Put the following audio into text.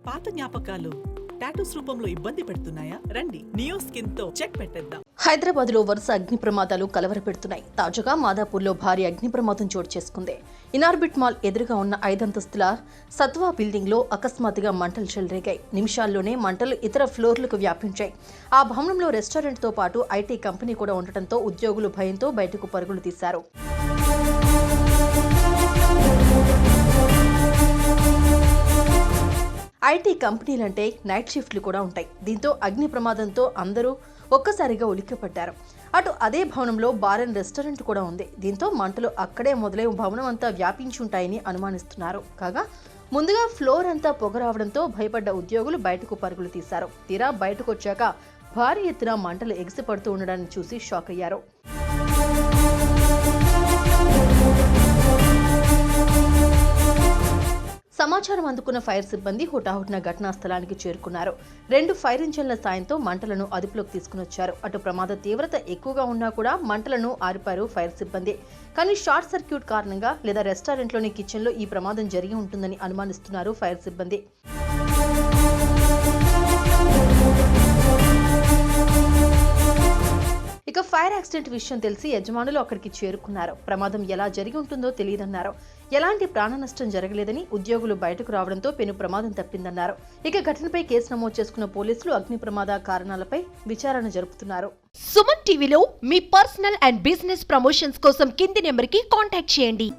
పాత జ్ఞాపకాలు టాటూస్ రూపంలో ఇబ్బంది పెడుతున్నాయా? రండి, నియో స్కిన్ తో చెక్ పెట్టేద్దాం. హైదరాబాద్ లో వరుస అగ్ని ప్రమాదాలు కలవరపెడుతున్నాయి. తాజాగా మాదాపూర్లో భారీ అగ్ని ప్రమాదం చోటు చేసుకుంది. ఇనార్బిట్ మాల్ ఎదురుగా ఉన్న 5 అంతస్తుల సత్వా బిల్డింగ్ లో అకస్మాత్తుగా మంటలు చెలరేగాయి. నిమిషాల్లోనే మంటలు ఇతర ఫ్లోర్లకు వ్యాపించాయి. ఆ భవనంలో రెస్టారెంట్ తో పాటు ఐటీ కంపెనీ కూడా ఉండటంతో ఉద్యోగులు భయంతో బయటకు పరుగులు తీశారు. ఐటీ కంపెనీలంటే నైట్ షిఫ్ట్లు కూడా ఉంటాయి. దీంతో అగ్ని ప్రమాదంతో అందరూ ఒక్కసారిగా ఉలిక్కిపడ్డారు. అటు అదే భవనంలో బార్ అండ్ రెస్టారెంట్ కూడా ఉంది. దీంతో మంటలు అక్కడే మొదలై భవనం అంతా వ్యాపించి ఉంటాయని అనుమానిస్తున్నారు. కాగా ముందుగా ఫ్లోర్ అంతా పొగ రావడంతో భయపడ్డ ఉద్యోగులు బయటకు పరుగులు తీశారు. తీరా బయటకు వచ్చాక భారీ ఎత్తున మంటలు ఎగిసిపడుతూ ఉండడాన్ని చూసి షాక్ అయ్యారు. సమాచారం అందుకున్న ఫైర్ సిబ్బంది హుటాహుటిన ఘటనా స్థలానికి చేరుకున్నారు. 2 ఫైర్ ఇంజన్ల సాయంతో మంటలను అదుపులోకి తీసుకునొచ్చారు. అటు ప్రమాద తీవ్రత ఎక్కువగా ఉన్నా కూడా మంటలను ఆర్పారు ఫైర్ సిబ్బంది. కానీ షార్ట్ సర్క్యూట్ కారణంగా లేదా రెస్టారెంట్లోని కిచెన్లో ఈ ప్రమాదం జరిగి ఉంటుందని అనుమానిస్తున్నారు ఫైర్ సిబ్బంది. ఇక ఫైర్ యాక్సిడెంట్ విషయం తెలిసి యజమానులు అక్కడికి చేరుకున్నారు. ప్రమాదం ఎలా జరిగి ఉంటుందో తెలియదన్నారు. ఎలాంటి ప్రాణ నష్టం జరగలేదని, ఉద్యోగులు బయటకు రావడంతో పెను ప్రమాదం తప్పిందన్నారు. ఇక ఘటనపై కేసు నమోదు చేసుకున్న పోలీసులు అగ్ని ప్రమాద కారణాలపై విచారణ జరుపుతున్నారు. సుమన్ టీవీలో మీ పర్సనల్ అండ్ బిజినెస్ ప్రమోషన్స్ కోసం కింది నెంబర్కి కాంటాక్ట్ చేయండి.